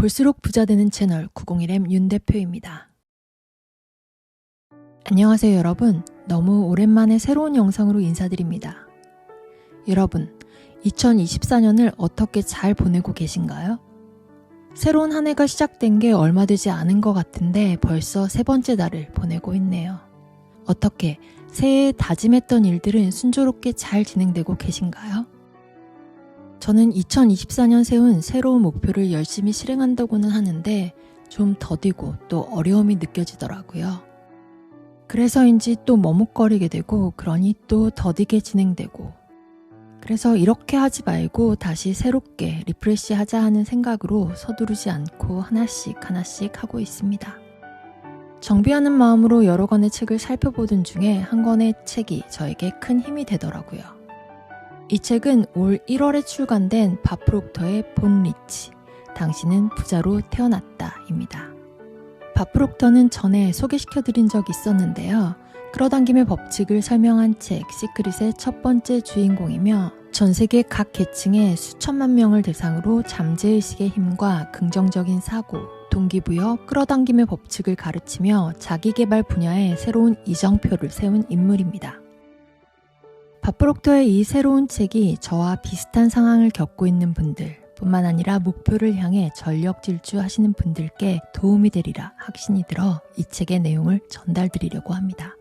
볼수록 부자 되는 채널 901M 윤 대표입니다. 안녕하세요 여러분. 너무 오랜만에 새로운 영상으로 인사드립니다. 여러분, 2024년을 어떻게 잘 보내고 계신가요? 새로운 한 해가 시작된 게 얼마 되지 않은 것 같은데 벌써 세 번째 달을 보내고 있네요. 어떻게 새해에 다짐했던 일들은 순조롭게 잘 진행되고 계신가요? 저는 2024년 세운 새로운 목표를 열심히 실행한다고는 하는데 좀 더디고 또 어려움이 느껴지더라고요. 그래서인지 또 머뭇거리게 되고 그러니 또 더디게 진행되고, 그래서 이렇게 하지 말고 다시 새롭게 리프레시 하자 하는 생각으로 서두르지 않고 하나씩 하고 있습니다. 정비하는 마음으로 여러 권의 책을 살펴보던 중에 한 권의 책이 저에게 큰 힘이 되더라고요. 이 책은 올 1월에 출간된 밥 프록터의 본 리치, 당신은 부자로 태어났다 입니다. 밥 프록터는 전에 소개시켜드린 적이 있었는데요. 끌어당김의 법칙을 설명한 책 시크릿의 첫 번째 주인공이며 전 세계 각 계층의 수천만 명을 대상으로 잠재의식의 힘과 긍정적인 사고, 동기부여, 끌어당김의 법칙을 가르치며 자기개발 분야에 새로운 이정표를 세운 인물입니다. 밥 프록터의 이 새로운 책이 저와 비슷한 상황을 겪고 있는 분들 뿐만 아니라 목표를 향해 전력 질주하시는 분들께 도움이 되리라 확신이 들어 이 책의 내용을 전달드리려고 합니다.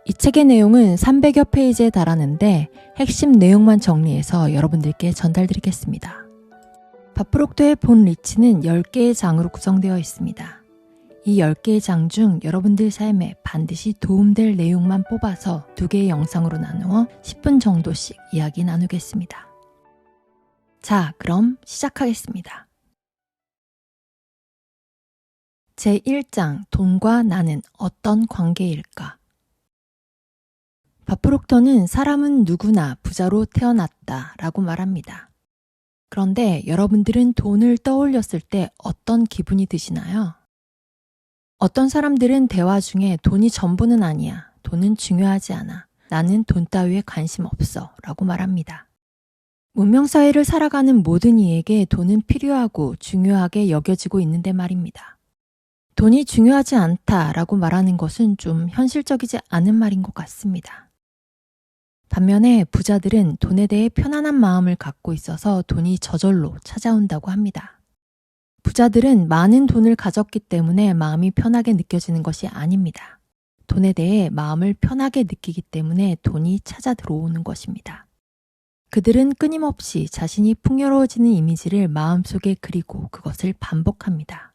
이 책의 내용은 300여 페이지에 달하는데 핵심 내용만 정리해서 여러분들께 전달드리겠습니다. 밥 프록터의 본 리치는 10개의 장으로 구성되어 있습니다. 이 10개의 장 중 여러분들 삶에 반드시 도움될 내용만 뽑아서 2개의 영상으로 나누어 10분 정도씩 이야기 나누겠습니다. 자, 그럼 시작하겠습니다. 제1장, 돈과 나는 어떤 관계일까? 밥 프록터는 사람은 누구나 부자로 태어났다 라고 말합니다. 그런데 여러분들은 돈을 떠올렸을 때 어떤 기분이 드시나요? 어떤 사람들은 대화 중에 돈이 전부는 아니야, 돈은 중요하지 않아, 나는 돈 따위에 관심 없어 라고 말합니다. 문명사회를 살아가는 모든 이에게 돈은 필요하고 중요하게 여겨지고 있는데 말입니다. 돈이 중요하지 않다라고 말하는 것은 좀 현실적이지 않은 말인 것 같습니다. 반면에 부자들은 돈에 대해 편안한 마음을 갖고 있어서 돈이 저절로 찾아온다고 합니다. 부자들은 많은 돈을 가졌기 때문에 마음이 편하게 느껴지는 것이 아닙니다. 돈에 대해 마음을 편하게 느끼기 때문에 돈이 찾아 들어오는 것입니다. 그들은 끊임없이 자신이 풍요로워지는 이미지를 마음속에 그리고 그것을 반복합니다.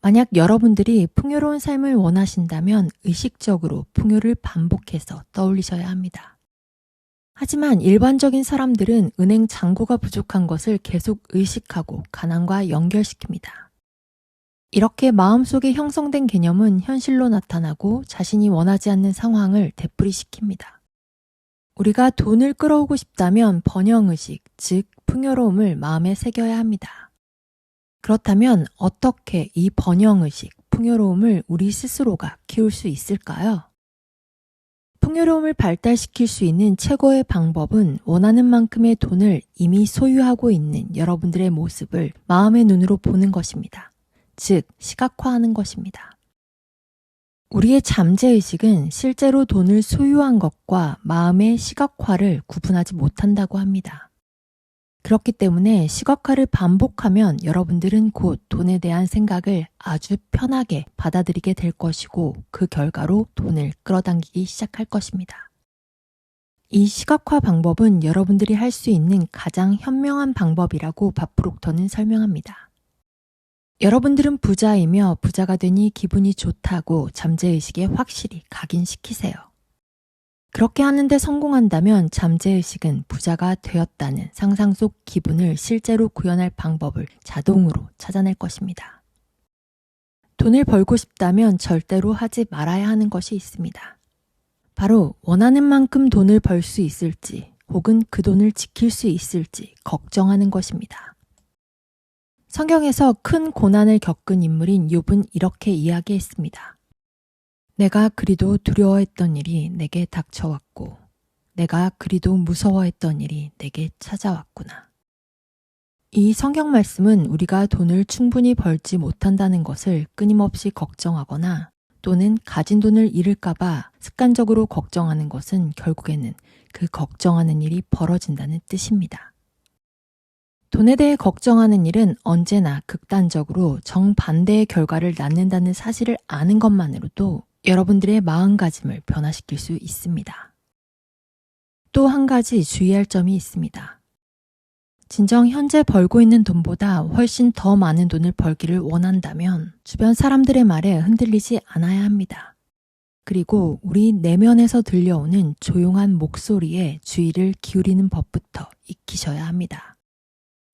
만약 여러분들이 풍요로운 삶을 원하신다면 의식적으로 풍요를 반복해서 떠올리셔야 합니다. 하지만 일반적인 사람들은 은행 잔고가 부족한 것을 계속 의식하고 가난과 연결시킵니다. 이렇게 마음속에 형성된 개념은 현실로 나타나고 자신이 원하지 않는 상황을 되풀이시킵니다. 우리가 돈을 끌어오고 싶다면 번영의식, 즉 풍요로움을 마음에 새겨야 합니다. 그렇다면 어떻게 이 번영의식, 풍요로움을 우리 스스로가 키울 수 있을까요? 풍요로움을 발달시킬 수 있는 최고의 방법은 원하는 만큼의 돈을 이미 소유하고 있는 여러분들의 모습을 마음의 눈으로 보는 것입니다. 즉, 시각화하는 것입니다. 우리의 잠재의식은 실제로 돈을 소유한 것과 마음의 시각화를 구분하지 못한다고 합니다. 그렇기 때문에 시각화를 반복하면 여러분들은 곧 돈에 대한 생각을 아주 편하게 받아들이게 될 것이고 그 결과로 돈을 끌어당기기 시작할 것입니다. 이 시각화 방법은 여러분들이 할 수 있는 가장 현명한 방법이라고 밥 프록터는 설명합니다. 여러분들은 부자이며 부자가 되니 기분이 좋다고 잠재의식에 확실히 각인시키세요. 그렇게 하는데 성공한다면 잠재의식은 부자가 되었다는 상상 속 기분을 실제로 구현할 방법을 자동으로 찾아낼 것입니다. 돈을 벌고 싶다면 절대로 하지 말아야 하는 것이 있습니다. 바로 원하는 만큼 돈을 벌 수 있을지 혹은 그 돈을 지킬 수 있을지 걱정하는 것입니다. 성경에서 큰 고난을 겪은 인물인 욥은 이렇게 이야기했습니다. 내가 그리도 두려워했던 일이 내게 닥쳐왔고 내가 그리도 무서워했던 일이 내게 찾아왔구나. 이 성경 말씀은 우리가 돈을 충분히 벌지 못한다는 것을 끊임없이 걱정하거나 또는 가진 돈을 잃을까봐 습관적으로 걱정하는 것은 결국에는 그 걱정하는 일이 벌어진다는 뜻입니다. 돈에 대해 걱정하는 일은 언제나 극단적으로 정반대의 결과를 낳는다는 사실을 아는 것만으로도 여러분들의 마음가짐을 변화시킬 수 있습니다. 또 한 가지 주의할 점이 있습니다. 진정 현재 벌고 있는 돈보다 훨씬 더 많은 돈을 벌기를 원한다면 주변 사람들의 말에 흔들리지 않아야 합니다. 그리고 우리 내면에서 들려오는 조용한 목소리에 주의를 기울이는 법부터 익히셔야 합니다.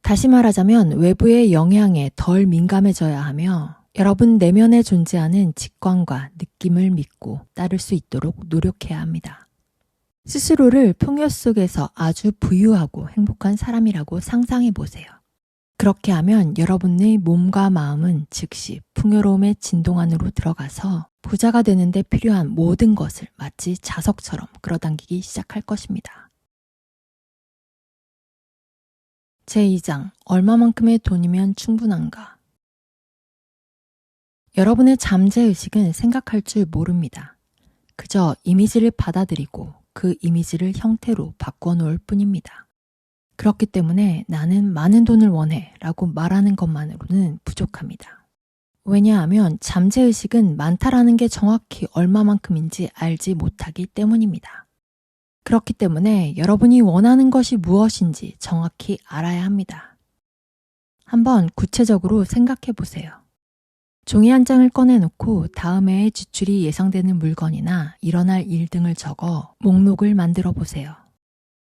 다시 말하자면 외부의 영향에 덜 민감해져야 하며 여러분 내면에 존재하는 직관과 느낌을 믿고 따를 수 있도록 노력해야 합니다. 스스로를 풍요 속에서 아주 부유하고 행복한 사람이라고 상상해 보세요. 그렇게 하면 여러분의 몸과 마음은 즉시 풍요로움의 진동 안으로 들어가서 부자가 되는데 필요한 모든 것을 마치 자석처럼 끌어당기기 시작할 것입니다. 제2장, 얼마만큼의 돈이면 충분한가? 여러분의 잠재의식은 생각할 줄 모릅니다. 그저 이미지를 받아들이고 그 이미지를 형태로 바꿔 놓을 뿐입니다. 그렇기 때문에 나는 많은 돈을 원해 라고 말하는 것만으로는 부족합니다. 왜냐하면 잠재의식은 많다라는 게 정확히 얼마만큼인지 알지 못하기 때문입니다. 그렇기 때문에 여러분이 원하는 것이 무엇인지 정확히 알아야 합니다. 한번 구체적으로 생각해 보세요. 종이 한 장을 꺼내놓고 다음 해의 지출이 예상되는 물건이나 일어날 일 등을 적어 목록을 만들어 보세요.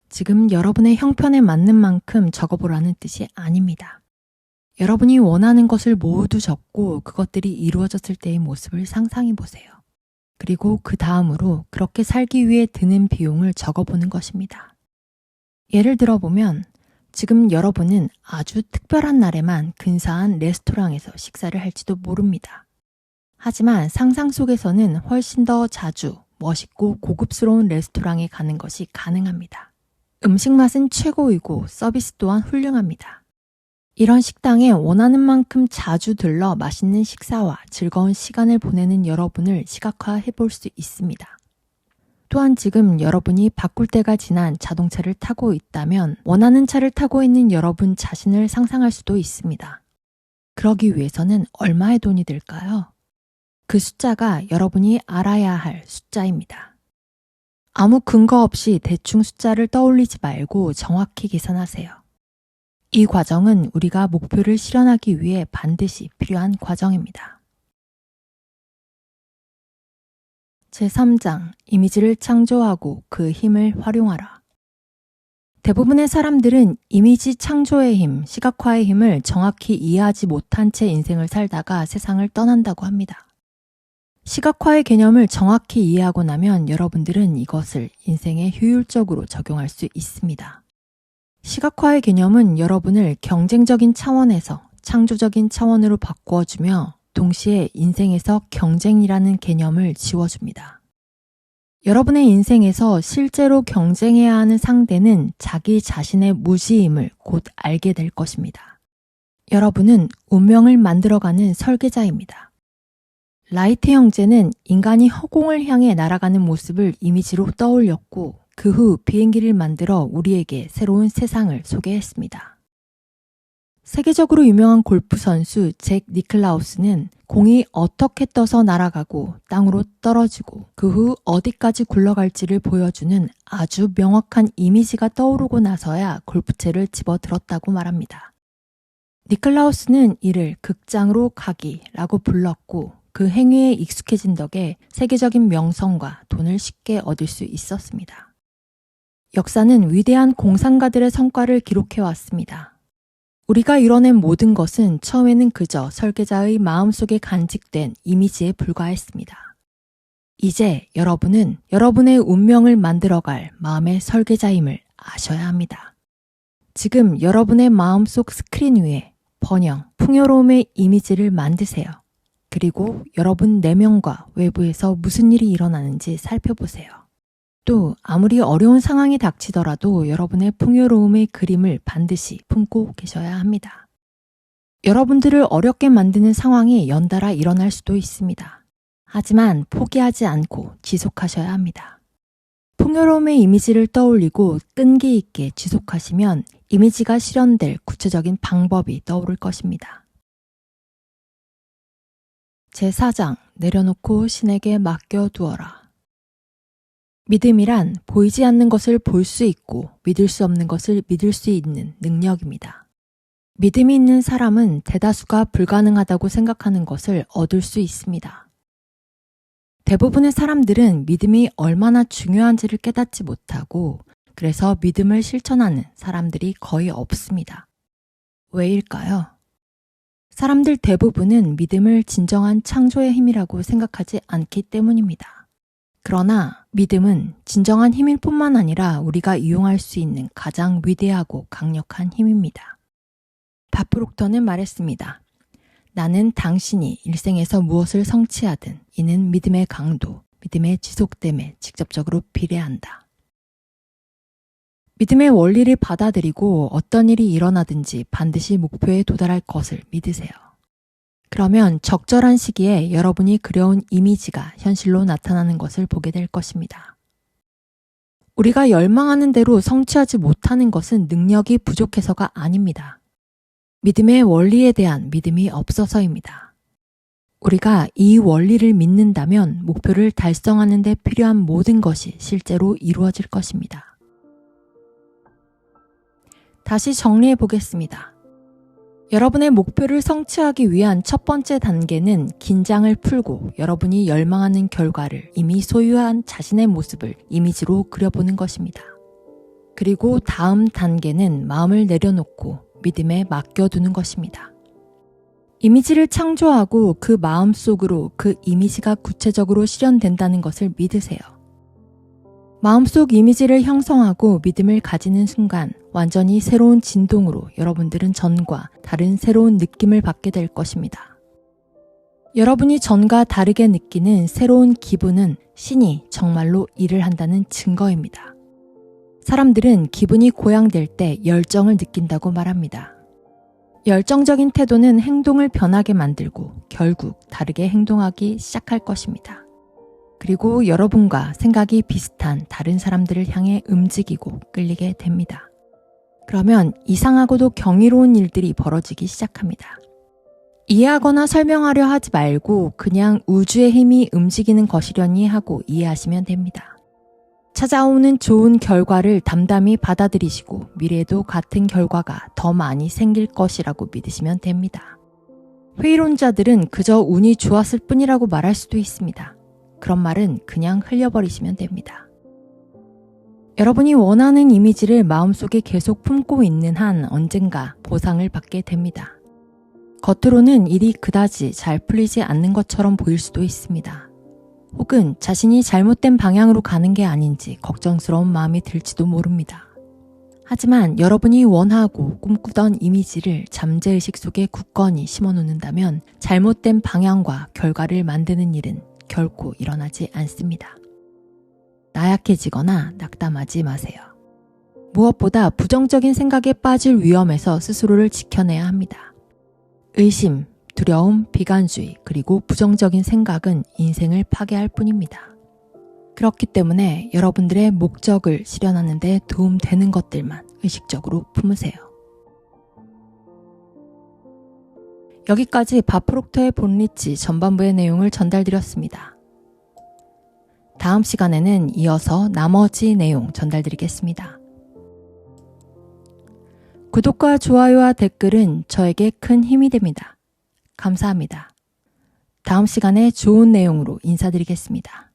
지금 여러분의 형편에 맞는 만큼 적어보라는 뜻이 아닙니다. 여러분이 원하는 것을 모두 적고 그것들이 이루어졌을 때의 모습을 상상해 보세요. 그리고 그 다음으로 그렇게 살기 위해 드는 비용을 적어보는 것입니다. 예를 들어 보면 지금 여러분은 아주 특별한 날에만 근사한 레스토랑에서 식사를 할지도 모릅니다. 하지만 상상 속에서는 훨씬 더 자주 멋있고 고급스러운 레스토랑에 가는 것이 가능합니다. 음식 맛은 최고이고 서비스 또한 훌륭합니다. 이런 식당에 원하는 만큼 자주 들러 맛있는 식사와 즐거운 시간을 보내는 여러분을 시각화해 볼 수 있습니다. 또한 지금 여러분이 바꿀 때가 지난 자동차를 타고 있다면 원하는 차를 타고 있는 여러분 자신을 상상할 수도 있습니다. 그러기 위해서는 얼마의 돈이 들까요? 그 숫자가 여러분이 알아야 할 숫자입니다. 아무 근거 없이 대충 숫자를 떠올리지 말고 정확히 계산하세요. 이 과정은 우리가 목표를 실현하기 위해 반드시 필요한 과정입니다. 제3장, 이미지를 창조하고 그 힘을 활용하라. 대부분의 사람들은 이미지 창조의 힘, 시각화의 힘을 정확히 이해하지 못한 채 인생을 살다가 세상을 떠난다고 합니다. 시각화의 개념을 정확히 이해하고 나면 여러분들은 이것을 인생에 효율적으로 적용할 수 있습니다. 시각화의 개념은 여러분을 경쟁적인 차원에서 창조적인 차원으로 바꾸어주며 동시에 인생에서 경쟁이라는 개념을 지워줍니다. 여러분의 인생에서 실제로 경쟁해야 하는 상대는 자기 자신의 무지임을 곧 알게 될 것입니다. 여러분은 운명을 만들어가는 설계자입니다. 라이트 형제는 인간이 허공을 향해 날아가는 모습을 이미지로 떠올렸고 그 후 비행기를 만들어 우리에게 새로운 세상을 소개했습니다. 세계적으로 유명한 골프 선수 잭 니클라우스는 공이 어떻게 떠서 날아가고 땅으로 떨어지고 그 후 어디까지 굴러갈지를 보여주는 아주 명확한 이미지가 떠오르고 나서야 골프채를 집어들었다고 말합니다. 니클라우스는 이를 극장으로 가기라고 불렀고 그 행위에 익숙해진 덕에 세계적인 명성과 돈을 쉽게 얻을 수 있었습니다. 역사는 위대한 공상가들의 성과를 기록해왔습니다. 우리가 이뤄낸 모든 것은 처음에는 그저 설계자의 마음속에 간직된 이미지에 불과했습니다. 이제 여러분은 여러분의 운명을 만들어갈 마음의 설계자임을 아셔야 합니다. 지금 여러분의 마음속 스크린 위에 번영, 풍요로움의 이미지를 만드세요. 그리고 여러분 내면과 외부에서 무슨 일이 일어나는지 살펴보세요. 또 아무리 어려운 상황이 닥치더라도 여러분의 풍요로움의 그림을 반드시 품고 계셔야 합니다. 여러분들을 어렵게 만드는 상황이 연달아 일어날 수도 있습니다. 하지만 포기하지 않고 지속하셔야 합니다. 풍요로움의 이미지를 떠올리고 끈기 있게 지속하시면 이미지가 실현될 구체적인 방법이 떠오를 것입니다. 제4장 내려놓고 신에게 맡겨두어라. 믿음이란 보이지 않는 것을 볼 수 있고 믿을 수 없는 것을 믿을 수 있는 능력입니다. 믿음이 있는 사람은 대다수가 불가능하다고 생각하는 것을 얻을 수 있습니다. 대부분의 사람들은 믿음이 얼마나 중요한지를 깨닫지 못하고 그래서 믿음을 실천하는 사람들이 거의 없습니다. 왜일까요? 사람들 대부분은 믿음을 진정한 창조의 힘이라고 생각하지 않기 때문입니다. 그러나 믿음은 진정한 힘일 뿐만 아니라 우리가 이용할 수 있는 가장 위대하고 강력한 힘입니다. 바프록터는 말했습니다. 나는 당신이 일생에서 무엇을 성취하든 이는 믿음의 강도, 믿음의 지속됨에 직접적으로 비례한다. 믿음의 원리를 받아들이고 어떤 일이 일어나든지 반드시 목표에 도달할 것을 믿으세요. 그러면 적절한 시기에 여러분이 그려온 이미지가 현실로 나타나는 것을 보게 될 것입니다. 우리가 열망하는 대로 성취하지 못하는 것은 능력이 부족해서가 아닙니다. 믿음의 원리에 대한 믿음이 없어서입니다. 우리가 이 원리를 믿는다면 목표를 달성하는 데 필요한 모든 것이 실제로 이루어질 것입니다. 다시 정리해 보겠습니다. 여러분의 목표를 성취하기 위한 첫 번째 단계는 긴장을 풀고 여러분이 열망하는 결과를 이미 소유한 자신의 모습을 이미지로 그려보는 것입니다. 그리고 다음 단계는 마음을 내려놓고 믿음에 맡겨두는 것입니다. 이미지를 창조하고 그 마음속으로 그 이미지가 구체적으로 실현된다는 것을 믿으세요. 마음속 이미지를 형성하고 믿음을 가지는 순간 완전히 새로운 진동으로 여러분들은 전과 다른 새로운 느낌을 받게 될 것입니다. 여러분이 전과 다르게 느끼는 새로운 기분은 신이 정말로 일을 한다는 증거입니다. 사람들은 기분이 고양될 때 열정을 느낀다고 말합니다. 열정적인 태도는 행동을 변하게 만들고 결국 다르게 행동하기 시작할 것입니다. 그리고 여러분과 생각이 비슷한 다른 사람들을 향해 움직이고 끌리게 됩니다. 그러면 이상하고도 경이로운 일들이 벌어지기 시작합니다. 이해하거나 설명하려 하지 말고 그냥 우주의 힘이 움직이는 것이려니 하고 이해하시면 됩니다. 찾아오는 좋은 결과를 담담히 받아들이시고 미래에도 같은 결과가 더 많이 생길 것이라고 믿으시면 됩니다. 회의론자들은 그저 운이 좋았을 뿐이라고 말할 수도 있습니다. 그런 말은 그냥 흘려버리시면 됩니다. 여러분이 원하는 이미지를 마음속에 계속 품고 있는 한 언젠가 보상을 받게 됩니다. 겉으로는 일이 그다지 잘 풀리지 않는 것처럼 보일 수도 있습니다. 혹은 자신이 잘못된 방향으로 가는 게 아닌지 걱정스러운 마음이 들지도 모릅니다. 하지만 여러분이 원하고 꿈꾸던 이미지를 잠재의식 속에 굳건히 심어놓는다면 잘못된 방향과 결과를 만드는 일은 결코 일어나지 않습니다. 나약해지거나 낙담하지 마세요. 무엇보다 부정적인 생각에 빠질 위험에서 스스로를 지켜내야 합니다. 의심, 두려움, 비관주의, 그리고 부정적인 생각은 인생을 파괴할 뿐입니다. 그렇기 때문에 여러분들의 목적을 실현하는 데 도움되는 것들만 의식적으로 품으세요. 여기까지 바프록터의 본리치 전반부의 내용을 전달드렸습니다. 다음 시간에는 이어서 나머지 내용 전달드리겠습니다. 구독과 좋아요와 댓글은 저에게 큰 힘이 됩니다. 감사합니다. 다음 시간에 좋은 내용으로 인사드리겠습니다.